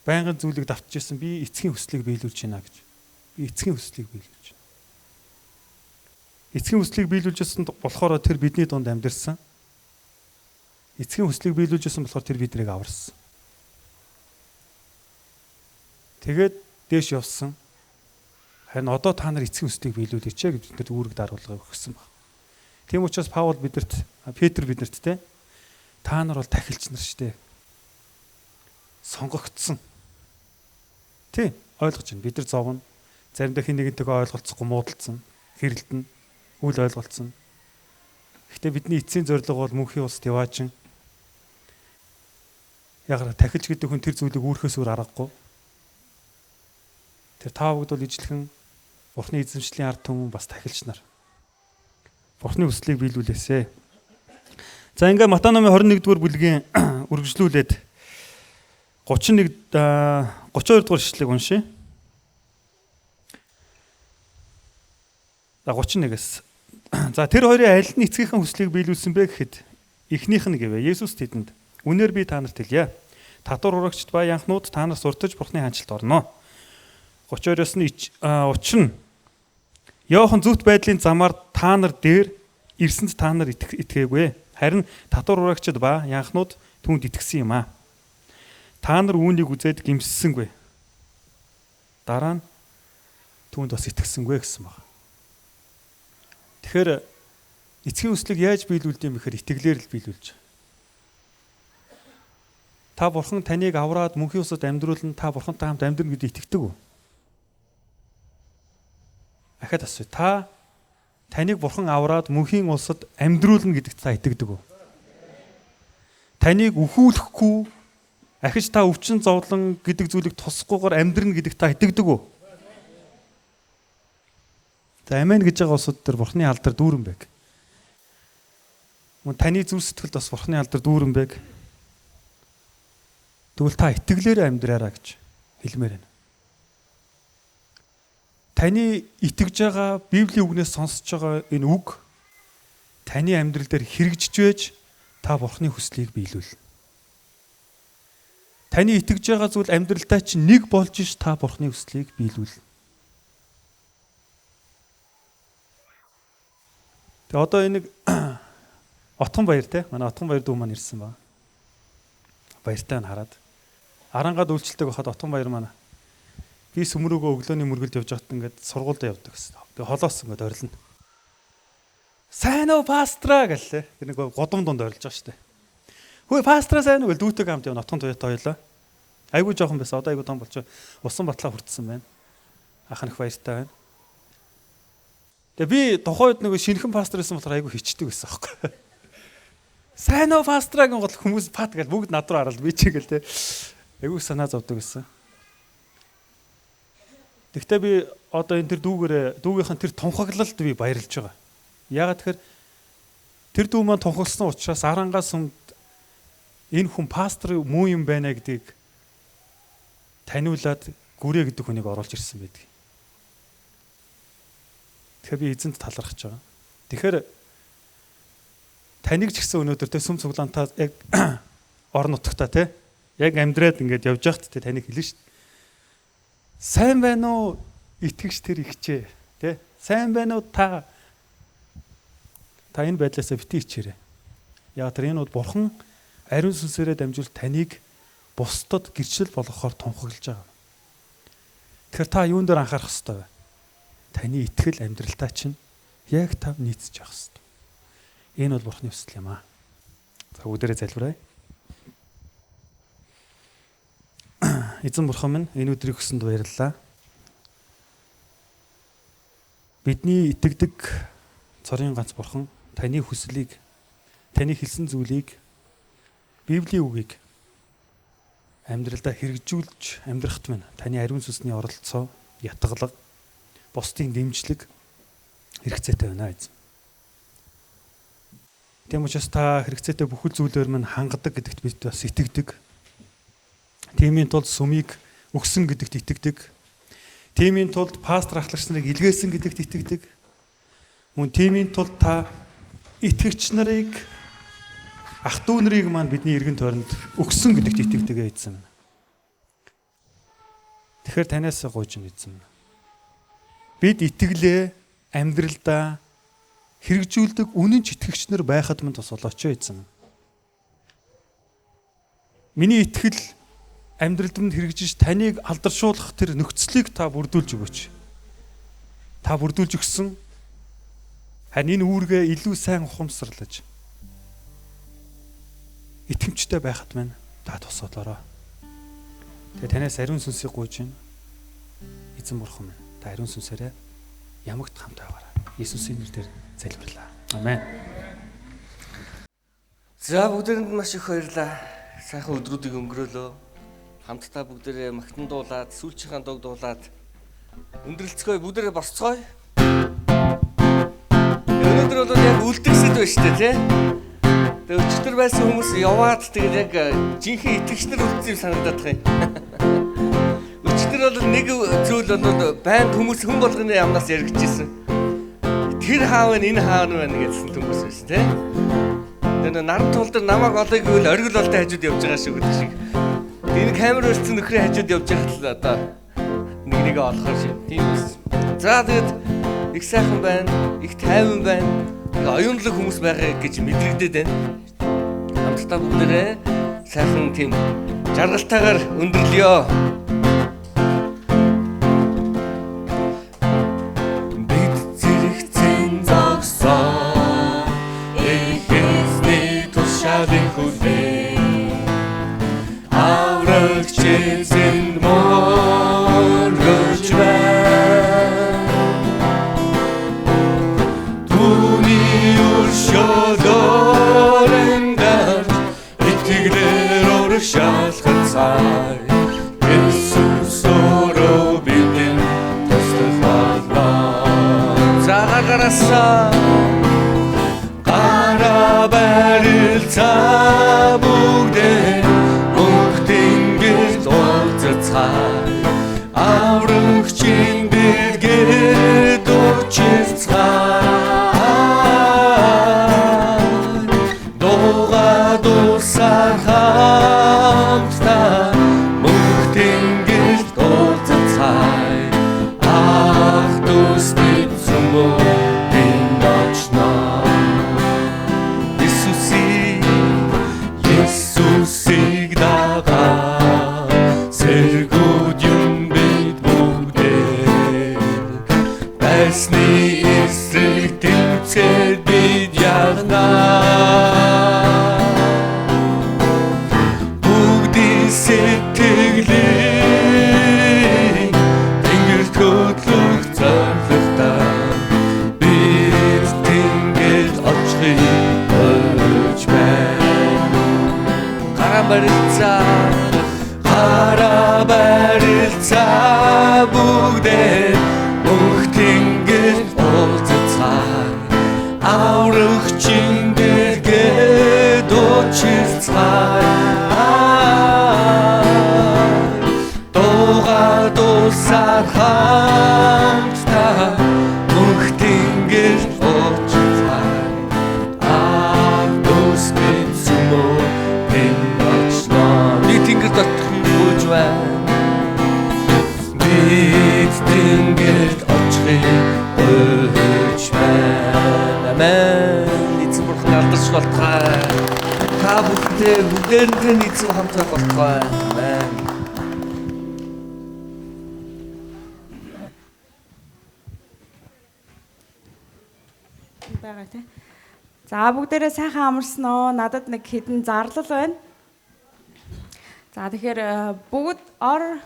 Байнгын зүйлийг давтж ирсэн. Би эцгийн хүслийг биелүүлж байна гэж. Би эцгийн хүслийг биелүүлж байна. Эцгийн хүслийг биелүүлж ирсэн болохоор тэр бидний дунд амьдэрсэн. Эцгийн хүслийг биелүүлж ирсэн болохоор тэр биднийг аварсан. Тэгээд дээш явсан. Харин одоо та нар эцгийн хүслийг биелүүлээч гэж бидэнд үүрэг даруулга өгсөн баг. Тийм учраас Паул бидэрт, Петр бидэрт те та нар бол тахилч нар штэ. Сонгогдсон. Тийм ойлгож байна. Бид нар зовно. Заримдаа хин нэгэнтэйгээ ойлголцохгүй муудалцсан, хэрэлдэн, үл ойлголцсон. Гэхдээ бидний эцсийн зорилго бол мөнхийн улсад яваачин. Яг тахилч гэдэг хүн тэр зүйлийг үүрхээс өөр аргагүй. Тэр та бүгд бол ижлэхэн Бурхны эзэмшлийн ард түмэн бас тахилч нар. Бурхны хүслийг биелүүлээсэ. За ингээ Матай номын 21-р бүлгийн үргэлжлүүлээд 32 дугаар ишлэгийг уншъя. 31-ээс. За тэр хоёрын аль нь эцгийнхэн хүслийг биелүүлсэн бэ гэхэд эхнийх нь гэвэ Есүс тэдэнд үнээр би та нарт хэлье. Татвар урагчд ба янхнууд та нар суртаж Бурхны хаанчлалд орно. 32-оос нь учир нь Иохан зүвт байдлын замаар та нар дээр ирсэнд та нар итгээгүй. Харин татвар урагчд ба янхнууд түүнд итгэсэн юм аа. Та нар үүнийг үзээд гимссэнгүй. Дараа нь түүнд бас итгэсэнгүй гэсэн байна. Тэгэхээр эцгийн хүслийг яаж биелүүлдэг юм бэхээр итгэлээр л биелүүлж. Та Бурхан таныг авраад мөнхийн улсад амьдруулна, та Бурхантай хамт амьдрна гэдэгт итгэдэг үү? Ахад асууя. Та таныг Бурхан авраад мөнхийн улсад амьдруулна гэдэгт та итгэдэг үү? Таныг өхүүлэхгүй ахиж та өвчин зовлон гэдэг зүйлийг тусахгүйгээр амьдрна гэдэгт та итгэдэг үү? За амен гэж байгаа улсууд дээр Бурханы алдар дүүрэн байг. Мөн таны зүрх сэтгэлд бас Бурханы алдар дүүрэн байг. Тэгвэл та итгэлээр амьдраараа гэж хэлмээр байна. Таны итгэж байгаа Библийн үгнээс сонсож байгаа энэ үг таны амьдрал дээр хэрэгжиж байж та Бурханы хүслийг биелүүл. Таны итгэж байгаа зүйл амьдралдаа чинь нэг болж ш та Бурханы хүслийг биелүүл. Тэгээ одоо энэ Отгон баяр те манай Отгон баяр дүү маань ирсэн ба. Баяртай нь хараад арангаад үйлчлэлтэйг байхад Отгон баяр маань би сүмрөөгөө өглөөний мөргөлд явж байхад ингээд сургуульд явдаг гэсэн. Тэгээ холоос ингээд орилно. Сайн уу пастра гэлээ. Тэр нэг годом донд орилж байгаа шүү дээ. Хөөе пастра сайн уу гэл дүүтэйг хамт явна Отгон туяатай хоёлаа. Айгуу жоохон байсан. Одоо айгуу том болчих. Усан батлаа хүртсэн байна. Ахын их баяртай байна. Тэгээ би тухайд нэг шинэхэн пастор байсан болохоор айгуу хичдэг байсан аахгүй. Сайн уу пастрагийн гол хүмүүс пат гэж бүгд над руу хараад би чигээл те. Айгуу санаа зовдөг гэсэн. Тэгтээ би одоо энэ тэр дүүгийнхэн тэр тунхаглалд би баярлж байгаа. Яагаад тэгэхээр тэр дүү маань тунхагласан учраас арангаас энэ хүн пастор муу юм байна гэдгийг таниулаад гүрээ гэдэг хүнийг оруулж ирсэн байдаг. Тэгэхээр би эзэнт талархаж байгаа. Тэгэхээр таныг ч гэсэн өнөөдөр тэ сүм цуглаантаа яг орон нутгатаа те яг амьдраад ингээд явж байхад тэ таныг хэлнэ шүү дээ. Сайн байна уу итгэгч тэр ихчээ те сайн байна уу та энэ байдлаасаа бити ичээрэй. Яг тэр энэ бол бурхан ариун сүнсээрээ дамжуул таныг бусдад гэрчлэл болгохоор тунхаглаж байгаа. Тэгэхээр та юун дээр анхаарах ёстой вэ? Таны итгэл амьдралтаа чинь яг тав нийцэж явах ёстой. Энэ бол бурханы хүсэл юм аа. За бүгдээрээ залбирая. Эзэн бурхан минь энэ өдрийг өгсөнд баярлалаа. Бидний итгэдэг цорын ганц бурхан таны хүслийг, таны хэлсэн зүйлийг, Библийн үгийг амьдралдаа хэрэгжүүлж амьдрахт минь таны ариун сүнсний оролцоо, ятгалга, бусдын дэмжлэг хэрэгцээтэй байна эзэн. Тийм учраас та хэрэгцээтэй бүхэл зүйлээр минь хангадаг гэдэгт бид бас итгэдэг. Тиймийн тулд сүмийг өгсөн гэдэгт итгэдэг. Тиймийн тулд пастор ахлагч нарыг илгээсэн гэдэгт итгэдэг. Мөн тиймийн тулд та итгэгч нарыг ах トゥ нарыг маань бидний эргэн тойронд өгсөн гэдэгт итгэдэг эзэн. Тэгэхээр танаас гуйж эзэн. Бид итгэлээ амьдралдаа хэрэгжүүлдэг үнэн ч итгэгч нар байхад мань тус болооч эзэн. Миний итгэл амьдралд минь хэрэгжиж таныг алдаршуулах тэр нөхцөлийг та бүрдүүлж өгөөч. Та бүрдүүлж өгсөн харин энэ үүргээ илүү сайн ухамсарлаж итгэмжтэй байхад мань та тусалаарай. Тэгээ танаас ариун сүнсийг гуйж байна. Эзэн бурхан минь та ариун сүнсээрээ ямагт хамт байгаарай. Иесусийн нэрээр залбирлаа. Амен. За бүгдээрэнд маш их баярлалаа. Сайхан өдрүүдийг өнгөрөөлөө. Хамтдаа бүгдээрээ магтан дуулаад, сүүлчийн дог дуулаад өндөрлцгөөе, бүгдээрээ босцгооё. Өнөөдөр бол яг үлдэх сэдв байна шүү дээ, тий? Тэгээ өчтөр байсан хүмүүс яваад тэгээд яг жинхэнэ итгэгчнэр үлдсэн юм санагдаад байна. Өчтөр бол нэг зүйл бол баян хүмүүс хүн болгоны амнаас яригдж ирсэн. Тэр хаав нь энэ хаав нь байна гэсэн хүмүүс байсан, тий? Тэр наран тул дээр намайг олоог гэвэл оргил олтой хажууд явж байгаа шүү гэдэг шиг. Энэ камер өрцөн нөхрийн хажууд явж байхад л одоо нэг олохоор шиг. Тийм үс. За тэгээд их сайхан байна, их тайван байна. Оюунлаг хүмүүс байгаа гэж мэдрэгдээд байна. Хамтдаа бүгдээрээ сайхан тийм жаргалтайгаар өндөрлөё. Бид зэрэгцэн зогсоо эхэсний тушаалын хүлээ. Аврагч эзэн моргож байна. Түүний өршөөлөөрөндөө итгэлээр урагшаалхад цай. Есүс өөрөө бидэн туслах болно. Цагаагаасаа гара барилцаа бүгдээ аврагчийн бэлгээд учирцгаая. Дууга дуусах хамтдаа мөнх тэнгэрт уулзцгаая. Ах дүүс эзэн минь очно. Есүсийг дагаа сэргүүд юм бид бүгдээ. Байсны эсрэг тэмцээд бид яарнаа. Бүгдийн сэтгэлийг тэнгэрт хөтлөх зорилготой бид тэнгэрт очихыг болж байна. Гара барилцаа бүгдээ мөнх тэнгэрт уулзцгаая. Аврагчийн бэлгээд учирцгаая. Дууга дуусах хамтдаа мөнх тэнгэрт Бид тэнгэрт очихыг гуйж байна. Амен. Эзэн бурхан алдарч болтугай. Та бүхэнтэй бүгдээрээ эзэн хамт байх болтугай. Амен. Байгаа тий. За бүгдээрээ сайхан амарсан оо. Надад нэг хідэн зарлал байна. За тэгэхээр бүгд ор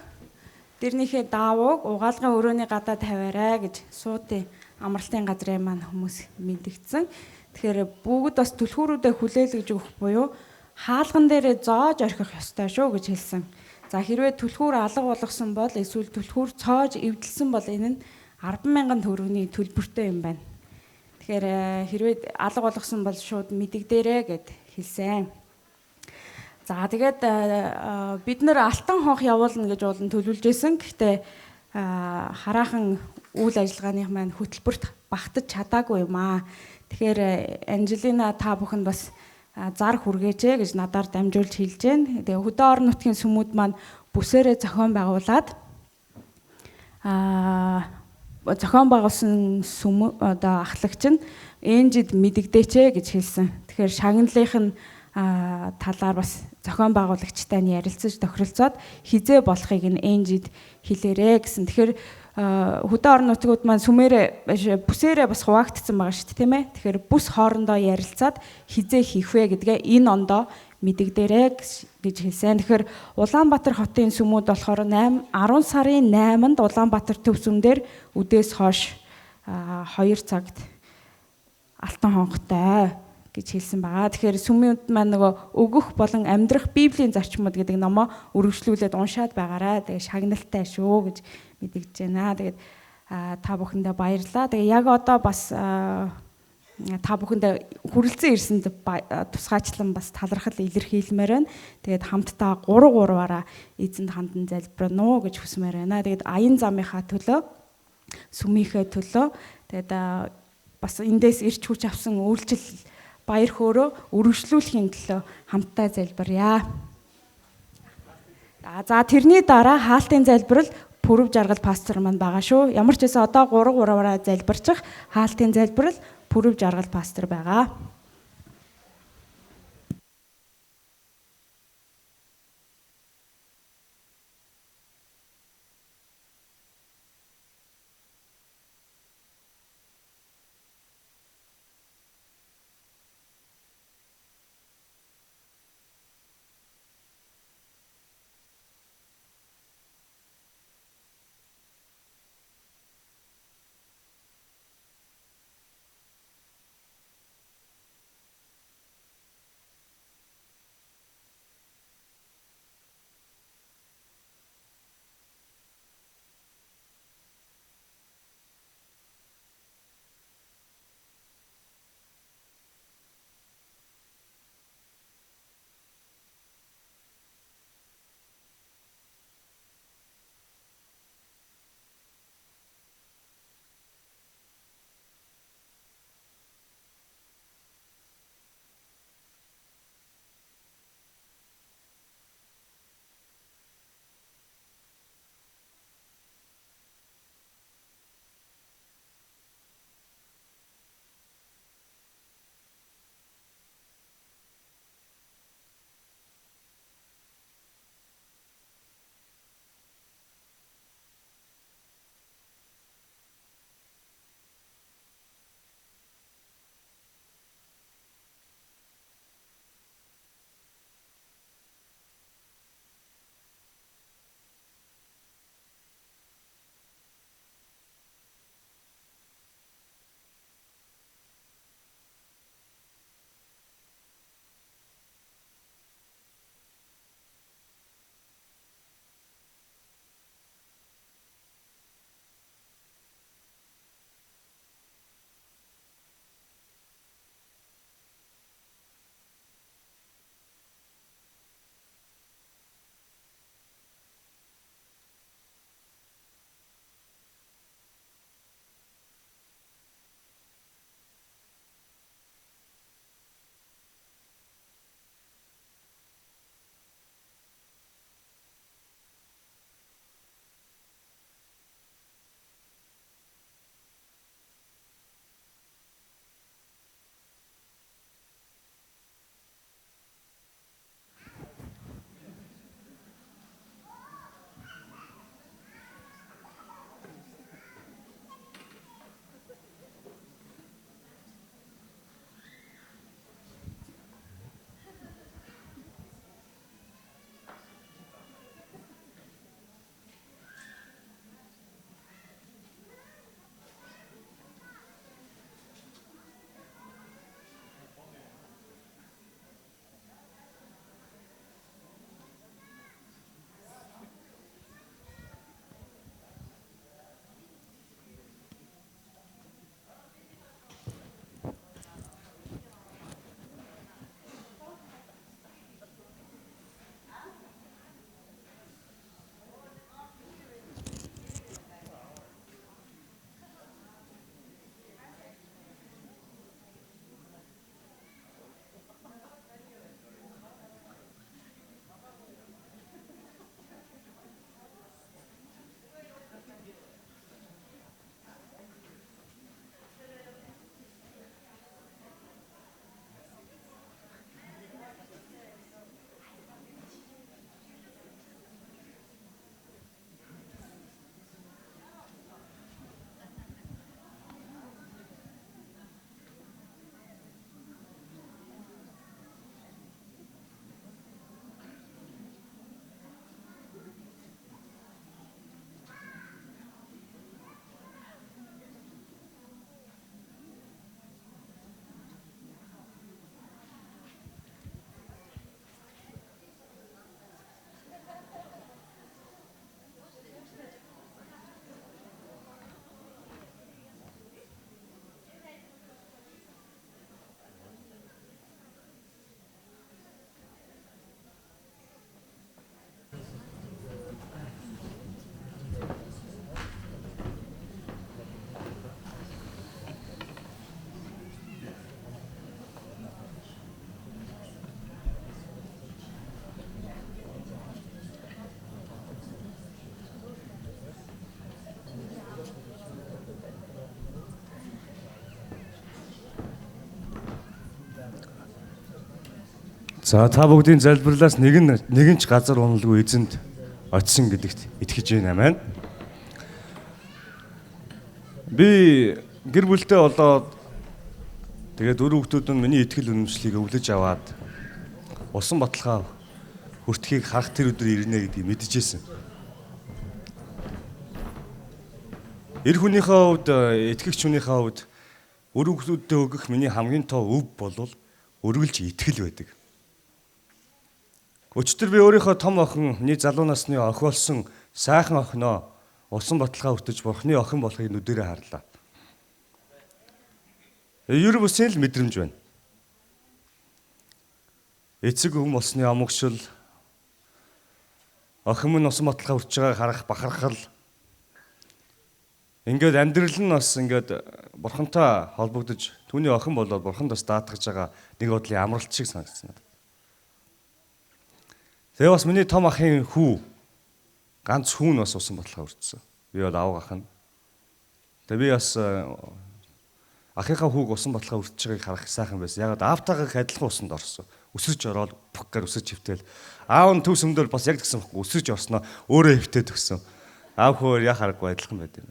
дэрнийхээ даавууг угаалгын өрөөний гадаа тавиарай гэж суудын амралтын газрын маань хүмүүс мэдгдсэн. Тэгэхээр бүгд бас түлхүүрүүдэд хүлээлгэж өгөх буюу хаалган дээрээ зоож орхих ёстой шүү гэж хэлсэн. За хэрвээ түлхүүр алга болгосон бол эсвэл түлхүүр цоож эвдэлсэн бол энэ нь 10,000 төгрөгийн төлбөртэй юм байна. Тэгэхээр хэрвээ алга болгосон бол шууд мэдэгдээрэй гэд хэлсэн. За тэгээд бид нэр алтан хонх явуулна гэж болон төлөвлөж байсан. Гэхдээ хараахан үйл ажиллагааны маань хөтөлбөрт багтаж чадаагүй юм аа. Тэгэхээр Анжелина та бүхэнд бас зар хүргээжээ гэж надаар дамжуулж хэлж байна. Тэгээ хөдөө орон нутгийн сүмүүд маань бүсээрээ зохион байгуулад зохион байгуулсан сүм одоо ахлагч нь энжид мэдэгдээчээ гэж хэлсэн. Тэгэхээр шагналынх нь талаар бас зохион байгуулагчтай нь ярилцаж тохиролцоод хизээ болохыг нь энжид хэлээрээ гэсэн. Тэгэхээр хөдөө орон нутгууд маань бүсээрээ бас хуваагдсан байгаа шүү дээ, тийм ээ. Тэгэхээр бүс хоорондоо ярилцаад хизээ хийх вэ гэдгээ энэ ондоо мэдэгдээрэй гэж хэлсэн. Тэгэхээр Улаанбаатар хотын сүмүүд болохоор 10 сарын 8-нд Улаанбаатар төв сүм дээр үдээс хойш 2 цагт алтан хонхтой гэж хэлсэн байгаа. Тэгэхээр сүмүүд маань нөгөө өгөх болон амьдрах Библийн зарчмууд гэдэг номоо үргэлжлүүлээд уншаад байгаарай. Тэгээ шагналтай шүү гэж мэдэгдэж байна. Тэгээд та бүхэндээ баярлалаа. Тэгээ яг одоо бас та бүхэндээ хүрэлцэн ирсэнд тусгайчлан бас талархал илэрхийлмээр байна. Тэгээд хамтдаа 3-3-аараа эзэнд хандан залбирна уу гэж хүсмээр байна. Тэгээд аян замынхаа төлөө, сүмийнхээ төлөө, тэгээд бас эндээс ирч хүч авсан үйлчлэл баяр хөөрөө үргэлжлүүлэхийн төлөө хамтдаа залбирая. За тэрний дараа хаалтын залбирал Пүрэв жаргал пастор маань байгаа шүү. Ямар ч байсан одоо 3-3-аараа залбирчих хаалтын залбирал Пүрэв жаргал пастор байгаа. За та бүгдийн залбирлаас нэгэн ч газар уналгүй эзэнд очисон гэдэгт итгэж байна. Амен. Би гэр бүлтэй болоод тэгээд дөрөв хүүхдүүд нь миний итгэл үнэмшлийг өвлөж аваад усан баталгаа хүртхийг харах тэр өдөр ирнэ гэдгийг мэдчихсэн. Эр хүнийхээ хувьд, итгэгч хүнийхээ хувьд өр хүүхдүүдэд өгөх миний хамгийн тоо өв бол өргөлж итгэл байдаг. Өчтөр би өөрийнхөө том охин, миний залуу насны охин болсон сайхан охиноо усан баталгаа хүртэж Бурхны охин болохыг нүдэрээ харлаа. Ер бусын л мэдрэмж байна. Эцэг хүн болсны амгшил, охин минь усан баталгаа хүртэж байгааг харах бахархал. Ингээд амьдрал нь бас ингээд Бурхантай холбогдож түүний охин болоод Бурханд бас даатгаж байгаа нэг бодлын амралт шиг санагдсан. Тэгээ бас миний том ахын хүү ганц хүн бас усан баталгаа хүртсэн. Би бол авга ах нь. Тэгээ би бас ахынхаа хүүг усан баталгаа хүртэж байгааг харах сайхан байсан. Ягаад аавтайгаа адилхан усанд орсон. Өсөж ороод бүггээр өсөж хөвтөл. Аав нь төс өмдөр бас яг гэсэн байхгүй. Өсөж орсноо өөрөө хөвтөд өгсөн. Аав хөө яа харахгүй адилхан байд юм.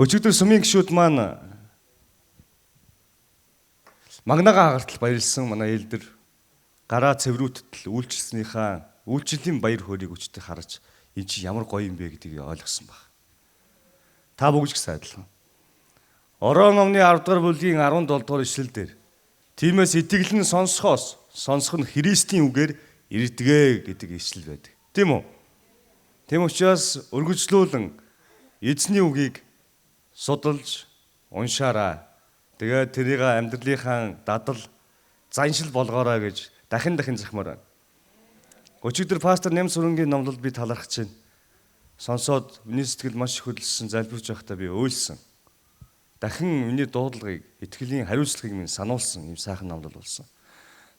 Өчигдөр сумын гишүүд маань магнагаа хагартал баярлсан манай элдэр гараа цэврүүттэл үйлчлэлийн баяр хөөргийг өчтөр харж энэ чи ямар гоё юм бэ гэдгийг ойлгосон баг. Та бүгд ч гэсэн адилхан. Орон номны 10 дугаар бүлгийн 17 дугаар ишлэл дээр тиймээс итгэл нь сонсох нь Христийн үгээр ирдэгэ гэдэг ишлэл байдаг. Тийм үү? Тийм учраас өргөжлүүлэн эзний үгийг судалж уншаарай. Тэгээд тэрийг амьдралынхаа дадал заншил болгоорой гэж дахин захимаар байна. Өчигдөр пастор Нямсүрэнгийн номлолд би талархаж байна. Сонсоод миний сэтгэл маш их хөдөлсөн, залбирч байхдаа би өөлсөн. Дахин миний дуудлагыг, итгэлийн хариуцлагыг минь сануулсан юм сайхан номлол болсон.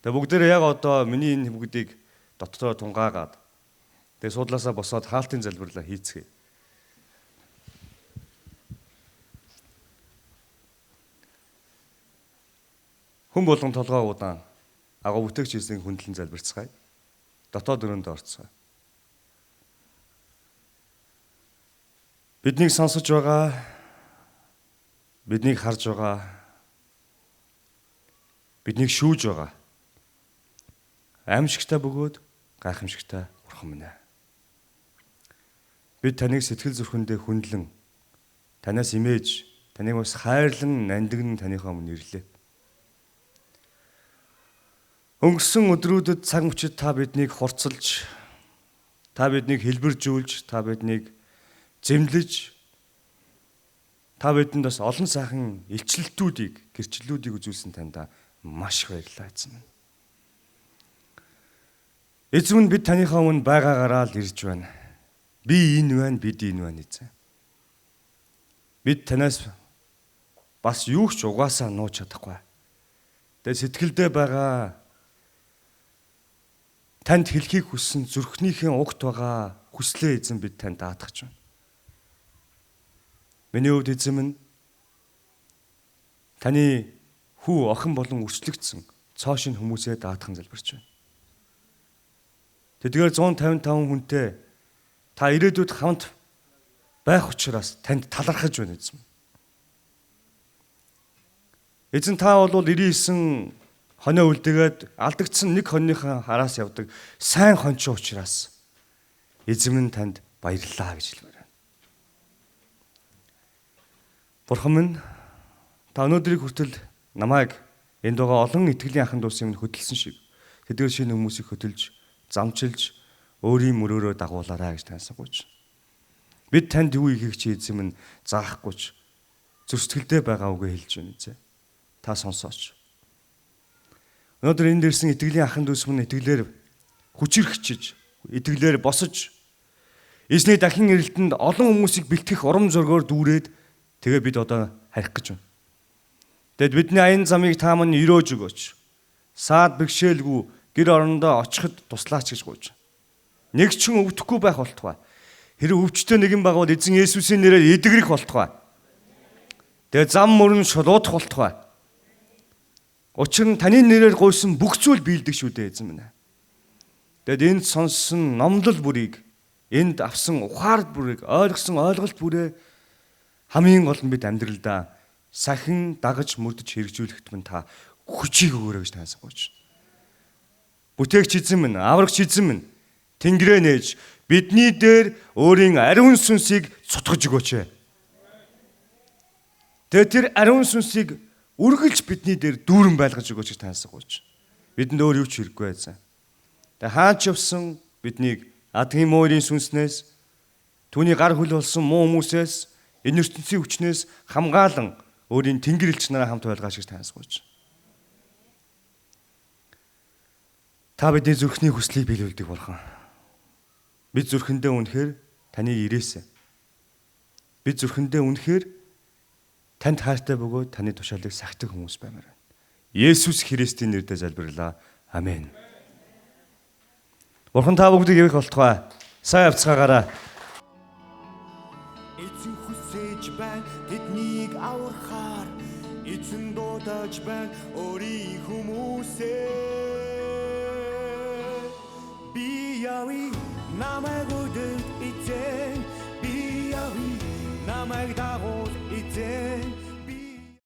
Тэгээ бүгдээрээ яг одоо миний энэ бүгдийг дотроо тунгаагаад тэгээ суудлаасаа босоод хаалтын залбирлаа хийцгээе. Хүн болгон толгой удаан агуу бүтээгч эзнийг хүндлэн залбирцгаая. Дотоод өрөөндөө орцгаая. Биднийг сонсож байгаа, биднийг харж байгаа, биднийг шүүж байгаа. Аимшигтай бөгөөд гайхамшигтай Бурхан минь ээ. Бид таныг сэтгэл зүрхэндээ хүндлэн, танаас имэж, таныг бас хайрлан нандинан таныхаа өмнө ирлээ. Өнгөрсөн өдрүүдэд цаг мөчид та биднийг хурцлж, та биднийг хэлбэржүүлж, та биднийг зэмлэж, та бидэнд бас олон сайхан илчлэлтүүдийг, гэрчлэлүүдийг үзүүлсэн танд маш их баярлалаа эзэн минь. Эзэн минь бид таныхаа өмнө байгаагаараа л ирж байна. Би энэ байна, бид энэ байна эзэн. Бид танаас бас юу ч угаасаа нууж чадахгүй. Тэгээ сэтгэлдээ байгаа танд хэлхийг хүссэн зүрхнийхээ угт байгаа хүслээ эзэн бид танд даатгаж байна. Миний хувьд эзэн минь таны хүү охин болон өрчлөгдсөн цоо шин хүмүүсээ даатхан залбирч байна. Тэдгээр 155 хүнтэй та ирээдүйд хамт байх учраас танд талархаж байна эзэн. Эзэн та бол 99 хоноо үлдээгээд алдагдсан нэг хоньныхаа хараас явдаг сайн хончоо учраас эзэн минь танд баярлалаа гэж хэлмээр байна. Бурхан минь та өнөөдрийг хүртэл намайг энд байгаа олон итгэлийн ахын дүүсийн минь хөдөлсөн шиг тэдгээр шинэ хүмүүсийг хөдөлж, замчилж, өөрийн мөрөөрөө дагуулаарай гэж таньсагууч. Бид танд юу ихийг чи эзэн минь заахгүйч зөрсгөлдөө байгаа үгээ хэлж байна эзэн. Та сонсооч. Өнөөдөр энд ирсэн итгэлийн ахын дүүс минь итгэлээр хүчирхчиж, итгэлээр босож, эзний дахин ирэлтэнд олон хүмүүсийг бэлтгэх урам зоригоор дүүрээд тэгээ бид одоо харих гэж байна. Тэгэд бидний аян замыг та мань өрөөж өгөөч. Саад бэрхшээлгүй гэр орондоо очиход туслаач гэж гуйж. Нэг ч хүн өвдөхгүй байх болтугай. Хэрэв өвчтөе нэгэн байгавал эзэн Есүсийн нэрээр эдгэрэх болтугай. Тэгээ зам мөрөн шулуудах болтугай. Учир нь таны нэрээр гуйсан бүх зүйл биелдэг шүү дээ эзэн минь. Тэгэд энд сонссон номлол бүрийг, энд авсан ухаар бүрийг, ойлгосон ойлголт бүрээ хамгийн гол нь бид амьдралдаа сахин дагаж мөрдөж хэрэгжүүлэхэд минь та хүчийг өгөөрэй гэж таасгаж. Бүтээгч эзэн минь, аврагч эзэн минь, Тэнгэрээ нээж бидний дээр өөрийн ариун сүнсийг цутгаж өгөөч. Тэгээ тэр ариун сүнсийг үргэлж бидний дээр дүүрэн байлгаж өгөөч гэж таасгаж. Бидэнд өөр юу ч хэрэггүй байсан. Тэгээ хаач явсан биднийг адгийн мөрийн сүнснээс, түүний гар хөл болсон муу хүмүүсээс, энэ ертөнцийн хүчнээс хамгаалan өөрийн тэнгэр элч нараа хамт байлгаач гэж таасгаж. Та бидний зүрхний хүслийг биелүүлдэг болгон. Бид зүрхэндээ үнэхээр таныг ирээсэ. Бид зүрхэндээ үнэхээр танд хайртай бөгөөд таны тушаалыг сахидаг хүмүүс баймаар байна. Есүс Христийн нэрээр залбирлаа. Амен. Бурхан та бүгдийг явах болтугай. Сайн явцгаагаараа. Эзэн хүсэж байна тэднийг аврахаар, эзэн дуудаж байна өөрийн хүмүүсээ. Би яви намайг өдөд эзэн, би яви намайг дагуу